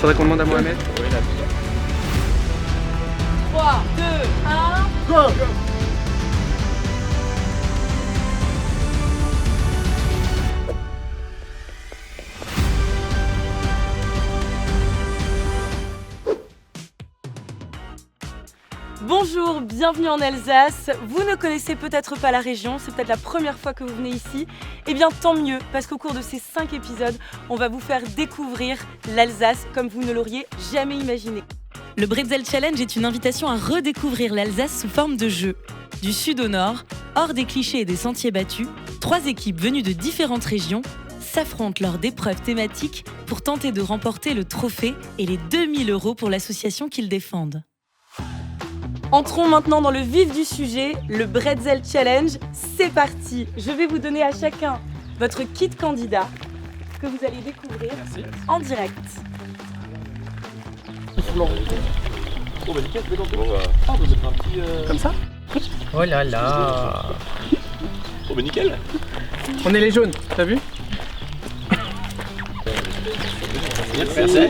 Faudrait qu'on demande à Mohamed. 3, 2, 1. Go! Bonjour, bienvenue en Alsace. Vous ne connaissez peut-être pas la région, c'est peut-être la première fois que vous venez ici. Eh bien tant mieux, parce qu'au cours de ces 5 épisodes, on va vous faire découvrir l'Alsace comme vous ne l'auriez jamais imaginé. Le Bretzel Challenge est une invitation à redécouvrir l'Alsace sous forme de jeu. Du sud au nord, hors des clichés et des sentiers battus, 3 équipes venues de différentes régions s'affrontent lors d'épreuves thématiques pour tenter de remporter le trophée et les 2000 € pour l'association qu'ils défendent. Entrons maintenant dans le vif du sujet, le Bretzel Challenge. C'est parti! Je vais vous donner à chacun votre kit candidat que vous allez découvrir en direct. Oh bah nickel, fais donc. On va mettre un petit... Comme ça? Oh là là. Oh bah nickel. On est les jaunes, t'as vu? Merci.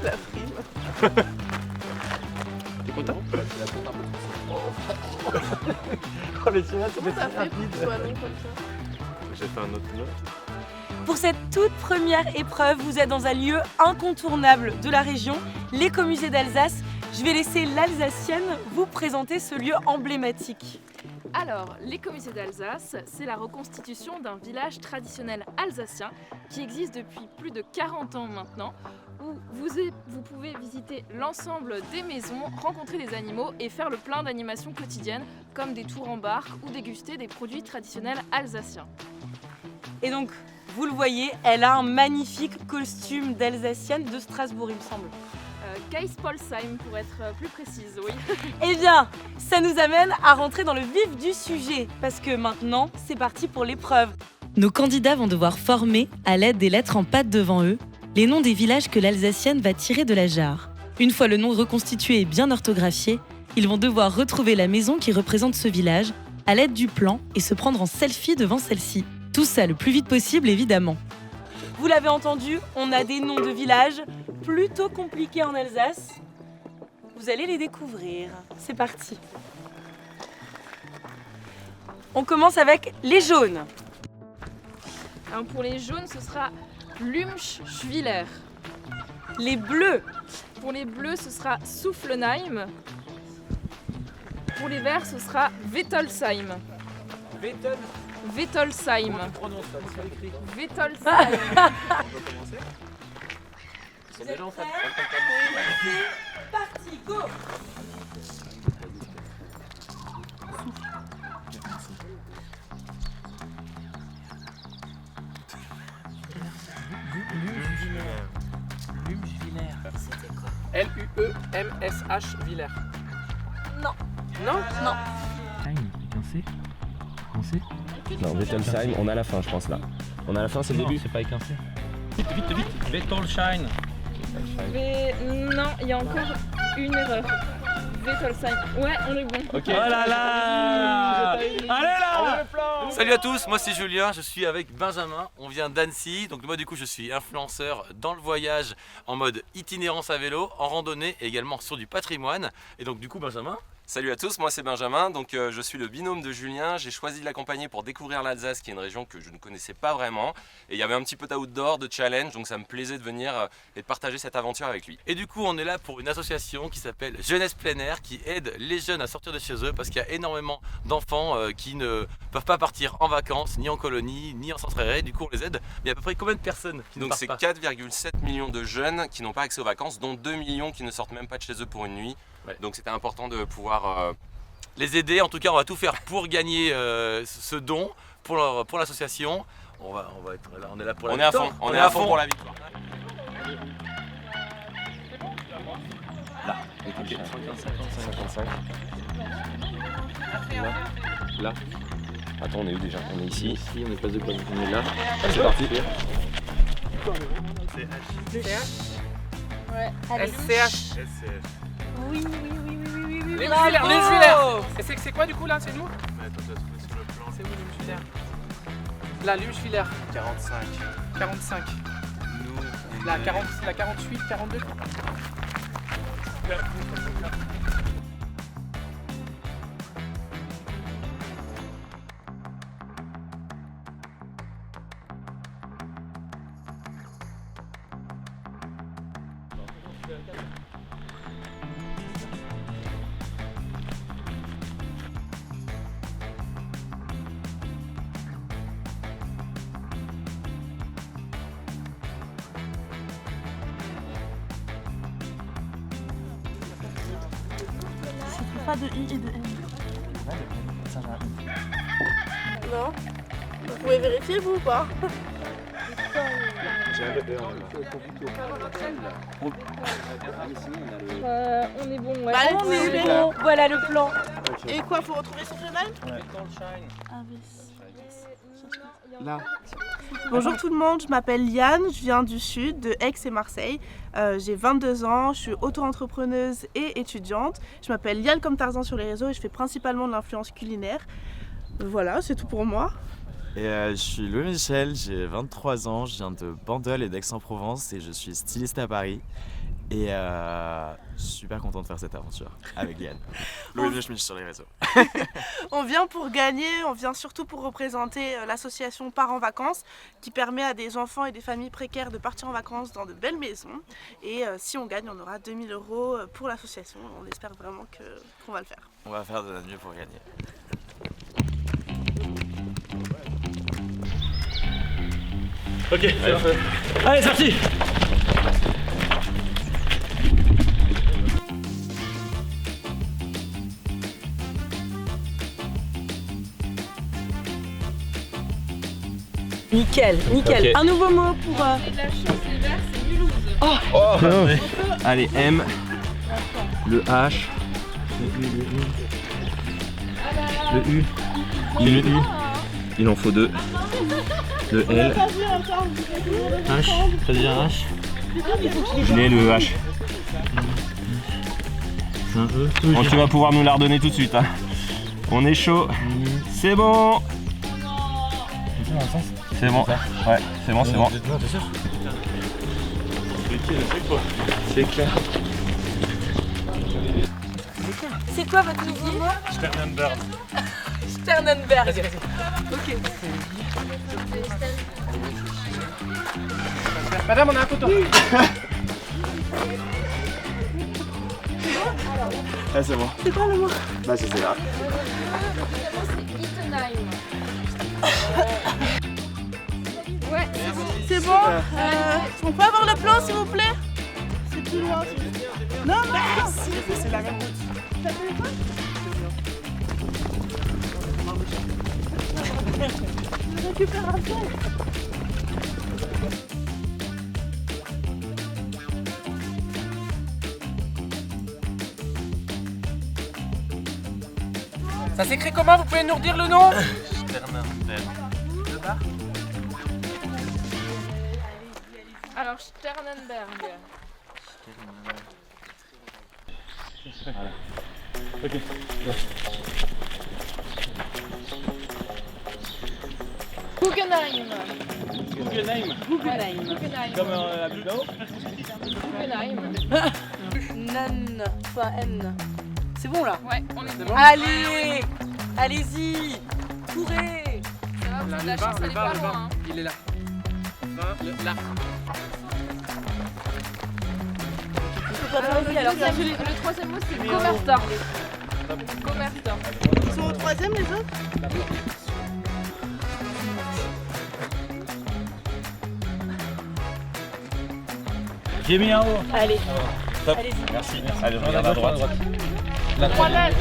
La prime. T'es content? Oh mais tu vois, ça fait rapide. J'ai fait un autre note. Pour cette toute première épreuve, vous êtes dans un lieu incontournable de la région, l'écomusée d'Alsace. Je vais laisser l'Alsacienne vous présenter ce lieu emblématique. Alors, l'écomusée d'Alsace, c'est la reconstitution d'un village traditionnel alsacien qui existe depuis plus de 40 ans maintenant, où vous pouvez visiter l'ensemble des maisons, rencontrer des animaux et faire le plein d'animations quotidiennes comme des tours en barque ou déguster des produits traditionnels alsaciens. Et donc, vous le voyez, elle a un magnifique costume d'Alsacienne de Strasbourg, il me semble. Kaispolsheim pour être plus précise, oui. Eh bien, ça nous amène à rentrer dans le vif du sujet, parce que maintenant, c'est parti pour l'épreuve. Nos candidats vont devoir former, à l'aide des lettres en pâte devant eux, les noms des villages que l'Alsacienne va tirer de la jarre. Une fois le nom reconstitué et bien orthographié, ils vont devoir retrouver la maison qui représente ce village, à l'aide du plan, et se prendre en selfie devant celle-ci. Tout ça le plus vite possible, évidemment. Vous l'avez entendu, on a des noms de villages plutôt compliqués en Alsace. Vous allez les découvrir. C'est parti. On commence avec les jaunes. Alors pour les jaunes, ce sera Lumschwiller. Les bleus. Pour les bleus, ce sera Soufflenheim. Pour les verts, ce sera Wettolsheim. Wettolsheim. Wettolsheim. Ils sont déjà en fait. C'est parti, go! L-U-E-M-S-H Villers. Non. Non? Non. Non, Wettolsheim, on a la fin, je pense là. On a la fin, c'est le début. C'est pas équincé. Vite. Wettolsheim. Non, il y a encore une erreur. Wettolsheim. Ouais, on est bon. Ok. Oh là là. Allez là. Salut à tous, moi c'est Julien, je suis avec Benjamin, on vient d'Annecy, donc moi du coup je suis influenceur dans le voyage en mode itinérance à vélo, en randonnée et également sur du patrimoine. Et donc du coup Benjamin. Salut à tous, moi c'est Benjamin, donc je suis le binôme de Julien. J'ai choisi de l'accompagner pour découvrir l'Alsace, qui est une région que je ne connaissais pas vraiment. Et il y avait un petit peu d'outdoor, de challenge, donc ça me plaisait de venir et de partager cette aventure avec lui. Et du coup on est là pour une association qui s'appelle Jeunesse Plein Air, qui aide les jeunes à sortir de chez eux parce qu'il y a énormément d'enfants qui ne peuvent pas partir en vacances, ni en colonie, ni en centre aéré. Du coup on les aide. Mais il y a à peu près combien de personnes qui ne Donc partent c'est pas 4,7 millions de jeunes qui n'ont pas accès aux vacances, dont 2 millions qui ne sortent même pas de chez eux pour une nuit. Ouais. Donc c'était important de pouvoir... les aider. En tout cas, on va tout faire pour gagner ce don pour l'association. On va être là, on est là pour la on est à victoire. fond, on est à fond pour la victoire. Là. Ok. 55. Là. Attends, on est où déjà? On est ici. Ici, on est pas de quoi. On est là. C'est parti. Ouais, allez. SCH. Oui. Les Bravo. Villers. C'est quoi du coup là, c'est nous? C'est où l'humus filaire? Là, l'humus filaire. 45. 45. La 48, 42. Pas de I et de N. Non. Vous pouvez vérifier vous ou pas? On est bon, ouais. Bah, allez, On vous est suivez. bon, voilà le plan. Et quoi, faut retrouver son journal? Là. Bonjour tout le monde, je m'appelle Liane, je viens du sud, de Aix et Marseille. J'ai 22 ans, je suis auto-entrepreneuse et étudiante. Je m'appelle Liane comme Tarzan sur les réseaux et je fais principalement de l'influence culinaire. Voilà, c'est tout pour moi. Et je suis Louis Michel, j'ai 23 ans, je viens de Bandol et d'Aix-en-Provence et je suis styliste à Paris. Et je suis super content de faire cette aventure avec Liane. Louis Michel sur les réseaux. On vient pour gagner, on vient surtout pour représenter l'association Part en vacances qui permet à des enfants et des familles précaires de partir en vacances dans de belles maisons. Et si on gagne, on aura 2000 € pour l'association. On espère vraiment qu'on va le faire. On va faire de notre mieux pour gagner. Ok, allez, c'est parti. Nickel, nickel. Ok. Un nouveau mot pour... La chance, les verts, c'est Mulhouse. Allez, M, le H, le U, il en faut 2, le L, H, ça dit un H. je l'ai le H. C'est un E. Bon, tu vas pouvoir nous la redonner tout de suite. Hein. On est chaud, c'est bon. C'est bon, ouais, c'est bon, c'est bon. C'est clair. C'est quoi votre nouveau mot? Sternenberg. Sternenberg. Ok. Madame, on a un photo. Ah, c'est bon. C'est quoi le mot? Bah, je sais pas. C'est Ittenheim. Ouais, c'est bon. C'est bon. On peut avoir le plan s'il vous plaît? C'est plus loin. Non, non, C'est la même route. je récupère un peu. Ça s'écrit comment? Vous pouvez nous redire le nom? Alors, Sternenberg. Guggenheim. Guggenheim. Guggenheim. Comme à Bilbao. Guggenheim. Nan, pas N. C'est bon là? Ouais, on est bon. Allez, allez-y, courez. Ça va, vous avez de la chance, elle est pas loin. Hein. Il est là. Là. Alors, Le troisième mot, c'est Comertin. Comertin. Ils sont au troisième les autres? J'ai mis un haut. allez. Top. Allez-y. Merci. Allez, je regarde à droite. La troisième.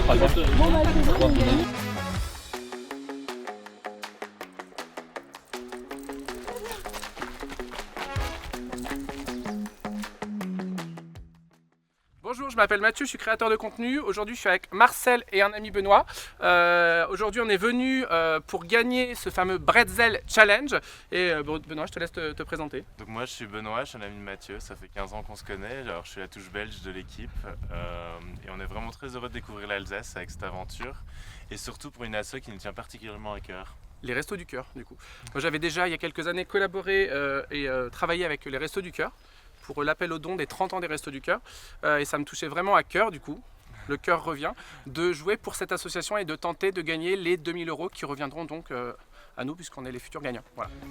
Bonjour, je m'appelle Mathieu, je suis créateur de contenu. Aujourd'hui, je suis avec Marcel et un ami Benoît. Aujourd'hui, on est venu pour gagner ce fameux Bretzel Challenge. Et Benoît, je te laisse te présenter. Donc moi, je suis Benoît, je suis un ami de Mathieu. Ça fait 15 ans qu'on se connaît. Alors, je suis la touche belge de l'équipe. Et on est vraiment très heureux de découvrir l'Alsace avec cette aventure. Et surtout pour une asso qui nous tient particulièrement à cœur. Les Restos du Cœur, du coup. Moi, j'avais déjà, il y a quelques années, collaboré et travaillé avec les Restos du Cœur pour l'appel aux dons des 30 ans des Restos du Cœur. Et ça me touchait vraiment à cœur, du coup, le cœur revient, de jouer pour cette association et de tenter de gagner les 2000 € qui reviendront donc à nous, puisqu'on est les futurs gagnants.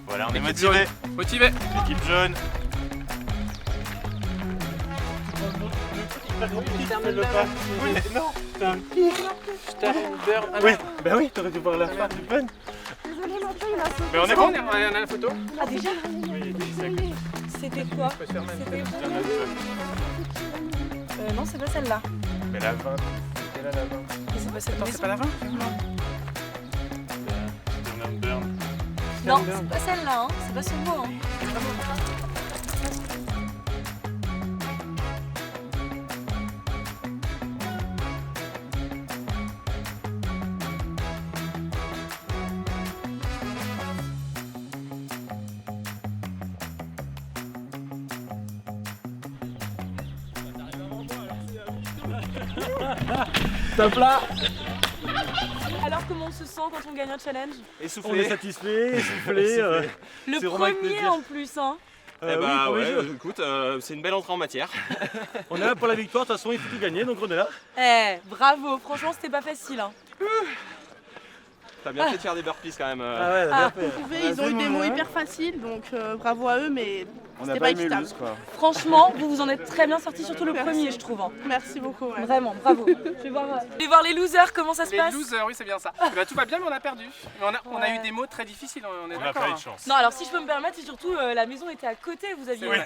Voilà, on est motivés. Motivés. L'équipe jaune. Oui, bah oui, t'aurais dû voir la fin du fun. Mais on est bon, on a la photo. Ah déjà? C'était quoi? C'était non, c'est pas celle-là. Mais la 20, c'était là la 20. C'est pas celle-là. C'est pas la 20? Non, c'est pas celle-là, hein. C'est pas sur moi. Hein. Top là. Alors comment on se sent quand on gagne un challenge? On est satisfait, essoufflé. Le c'est vraiment avec premier plaisir. en plus, hein. Écoute, c'est une belle entrée en matière. On est là pour la victoire, de toute façon il faut tout gagner, donc on est là. Bravo, franchement c'était pas facile, hein. T'as bien fait de faire des burpees quand même. Ouais, bien fait. Ils ont eu des mots hyper faciles, donc bravo à eux, mais c'était pas équitable. Franchement, vous en êtes très bien sortis, surtout le premier, je trouve. Hein. Merci beaucoup. Ouais. Vraiment, bravo. Je vais voir les losers, comment ça se passe. Les losers, oui, c'est bien ça. Tout va bien, mais on a perdu. Mais on a eu des mots très difficiles, on est On n'a d'accord. pas eu de chance. Non, alors si je peux me permettre, c'est surtout la maison était à côté, vous aviez. Oui.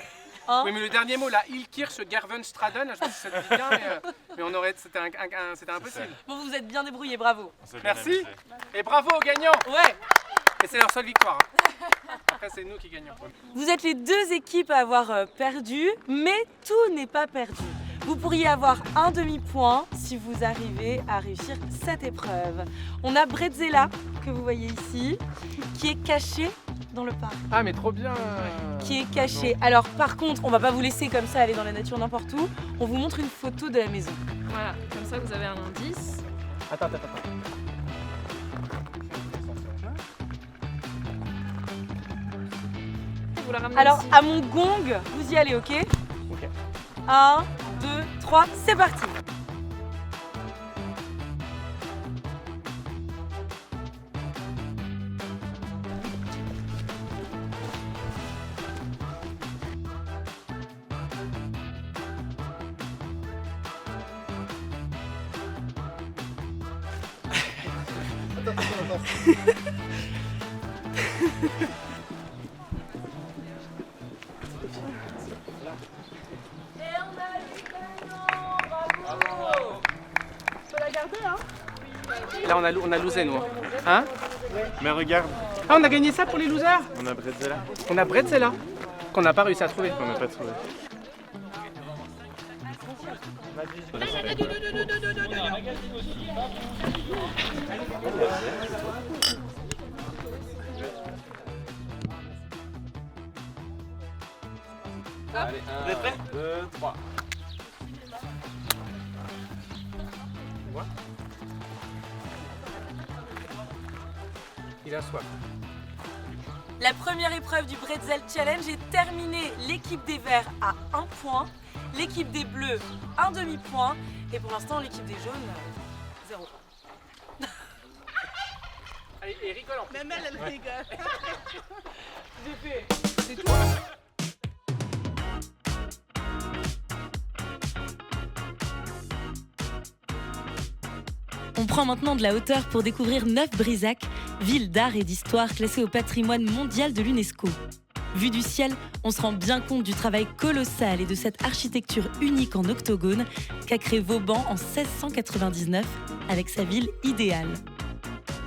Hein? Oui, mais le dernier mot, là, Ilkirch Gervenstraden, je sais pas si ça te dit bien, mais on aurait, c'était impossible. Bon, vous êtes bien débrouillés, bravo. On s'est bien Merci. amusé. Et bravo aux gagnants. Ouais. Et c'est leur seule victoire. Après, c'est nous qui gagnons. Vous êtes les deux équipes à avoir perdu, mais tout n'est pas perdu. Vous pourriez avoir un demi-point si vous arrivez à réussir cette épreuve. On a Bretzela, que vous voyez ici, qui est caché dans le parc. Ah, mais trop bien. Qui est caché. Alors par contre, on va pas vous laisser comme ça aller dans la nature n'importe où. On vous montre une photo de la maison. Voilà, comme ça vous avez un indice. Attends. Vous la ramenez Alors ici. à mon gong, vous y allez, ok? Ok. 1, 2, 3, c'est parti. Là, on a losé, nous. Hein? Mais regarde, Ah, on a gagné ça pour les losers. on a Bretzela. On a Bretzela, qu'on n'a pas réussi à trouver. On n'a pas trouvé. Allez, 1, 2, 3. Il a soif. La première épreuve du Bretzel Challenge est terminée. L'équipe des Verts a 1 point, l'équipe des Bleus un demi-point et pour l'instant l'équipe des Jaunes 0. Allez, et rigole en plus. Même elle rigole. C'est tout. On prend maintenant de la hauteur pour découvrir Neuf-Brisach, ville d'art et d'histoire classée au patrimoine mondial de l'UNESCO. Vu du ciel, on se rend bien compte du travail colossal et de cette architecture unique en octogone qu'a créé Vauban en 1699 avec sa ville idéale.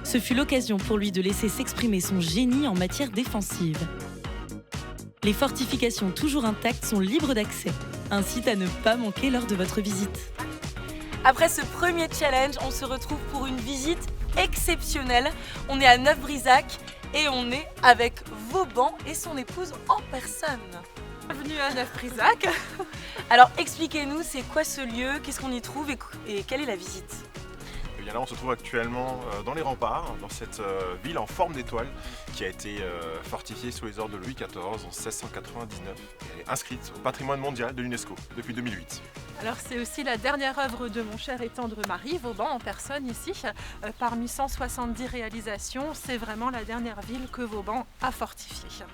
Ce fut l'occasion pour lui de laisser s'exprimer son génie en matière défensive. Les fortifications toujours intactes sont libres d'accès. Un site à ne pas manquer lors de votre visite. Après ce premier challenge, on se retrouve pour une visite exceptionnelle. On est à Neuf-Brisach et on est avec Vauban et son épouse en personne. Bienvenue à Neuf-Brisach. Alors expliquez-nous, c'est quoi ce lieu, qu'est-ce qu'on y trouve et quelle est la visite? Et bien là, on se trouve actuellement dans les remparts, dans cette ville en forme d'étoile qui a été fortifiée sous les ordres de Louis XIV en 1699 et est inscrite au patrimoine mondial de l'UNESCO depuis 2008. Alors c'est aussi la dernière œuvre de mon cher et tendre mari, Vauban en personne ici. Parmi 170 réalisations, c'est vraiment la dernière ville que Vauban a fortifiée.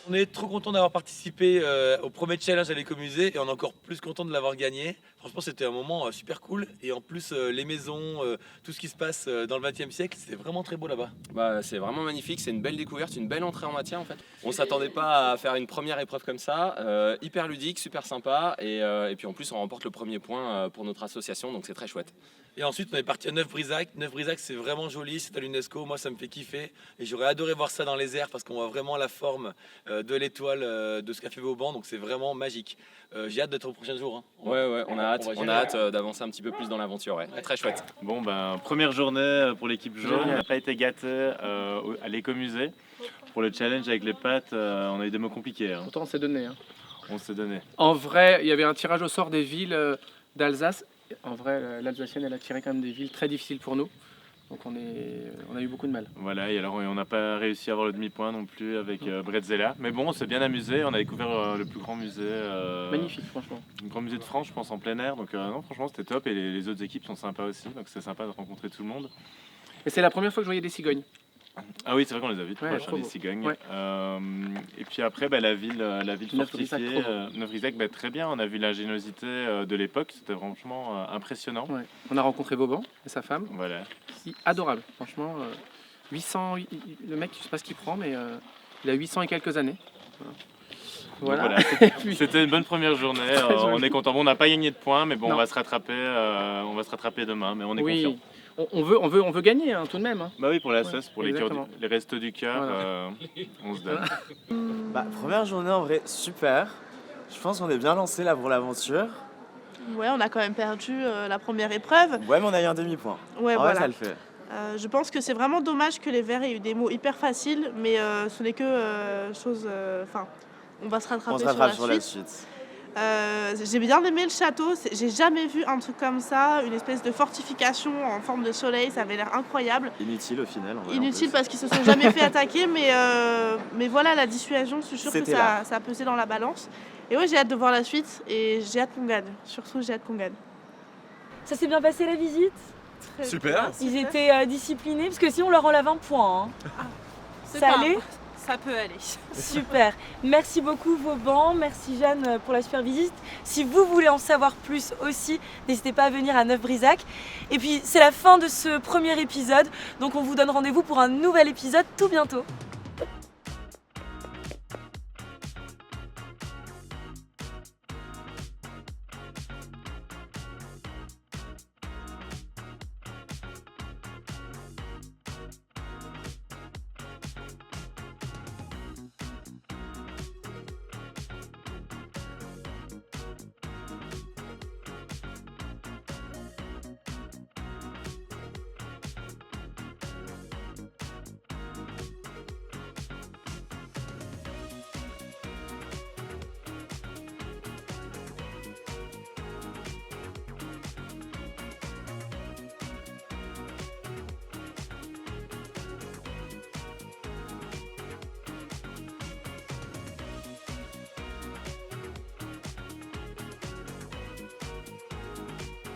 On est trop content d'avoir participé au premier challenge à l'écomusée et on est encore plus content de l'avoir gagné. Franchement, c'était un moment super cool et en plus les maisons, tout ce qui se passe dans le XXe siècle, c'était vraiment très beau là-bas. Bah, c'est vraiment magnifique, c'est une belle découverte, une belle entrée en matière en fait. On s'attendait pas à faire une première épreuve comme ça, hyper ludique, super sympa et puis en plus on remporte le premier point pour notre association, donc c'est très chouette. Et ensuite on est parti à Neuf-Brisach. Neuf-Brisach c'est vraiment joli, c'est à l'UNESCO, moi ça me fait kiffer et j'aurais adoré voir ça dans les airs parce qu'on voit vraiment la forme de l'étoile de ce qu'a fait Vauban, donc c'est vraiment magique. J'ai hâte d'être au prochain jour. Hein. Ouais, on a hâte d'avancer un petit peu plus dans l'aventure, ouais. Très chouette. Bon, ben, première journée pour l'équipe jaune, on n'a pas été gâtés à l'écomusée. Pour le challenge avec les pattes, on a eu des mots compliqués. Hein. Pourtant on s'est donné. Hein. On s'est donné. En vrai, il y avait un tirage au sort des villes d'Alsace. En vrai, l'Alsacienne, elle a tiré quand même des villes très difficiles pour nous. Donc on a eu beaucoup de mal. Voilà, et alors on n'a pas réussi à avoir le demi-point non plus avec Bretzela. Mais bon, on s'est bien amusé, on a découvert le plus grand musée. Magnifique, franchement. Le grand musée de France, je pense, en plein air. Donc non, franchement, c'était top. Et les autres équipes sont sympas aussi. Donc c'est sympa de rencontrer tout le monde. Et c'est la première fois que je voyais des cigognes. Ah oui, c'est vrai qu'on les a vus, les cigognes. Ouais. Et puis après, la ville fortifiée, Neuf-Brisach, très bien. On a vu l'ingéniosité de l'époque, c'était franchement impressionnant. Ouais. On a rencontré Vauban et sa femme. Voilà. Adorable, franchement. 800, le mec, je sais pas ce qu'il prend, mais il a 800 et quelques années. Voilà. C'était une bonne première journée. On est content. Bon, on n'a pas gagné de points, mais bon, on va se rattraper demain. Mais on est confiant. On veut gagner tout de même. Hein. Bah oui, pour la sauce, pour les restos du cœur, on se donne. Première journée en vrai, super. Je pense qu'on est bien lancé là pour l'aventure. Ouais, on a quand même perdu la première épreuve. Ouais, mais on a eu un demi-point. Ouais, voilà. Ça le fait. Je pense que c'est vraiment dommage que les Verts aient eu des mots hyper faciles, mais ce n'est que chose. Enfin, on va se rattraper sur la suite. J'ai bien aimé le château, j'ai jamais vu un truc comme ça, une espèce de fortification en forme de soleil, ça avait l'air incroyable. Inutile au final. Inutile parce qu'ils se sont jamais fait attaquer, mais voilà, la dissuasion, je suis sûre que ça a pesé dans la balance. Et ouais, j'ai hâte de voir la suite et j'ai hâte qu'on gagne, surtout j'ai hâte qu'on gagne. Ça s'est bien passé la visite? Super. Ils étaient disciplinés, parce que si on leur enlève un point. Hein. Ça allait? Ça peut aller. Super. Merci beaucoup Vauban, merci Jeanne pour la super visite. Si vous voulez en savoir plus aussi, n'hésitez pas à venir à Neuf-Brisach. Et puis c'est la fin de ce premier épisode, donc on vous donne rendez-vous pour un nouvel épisode tout bientôt.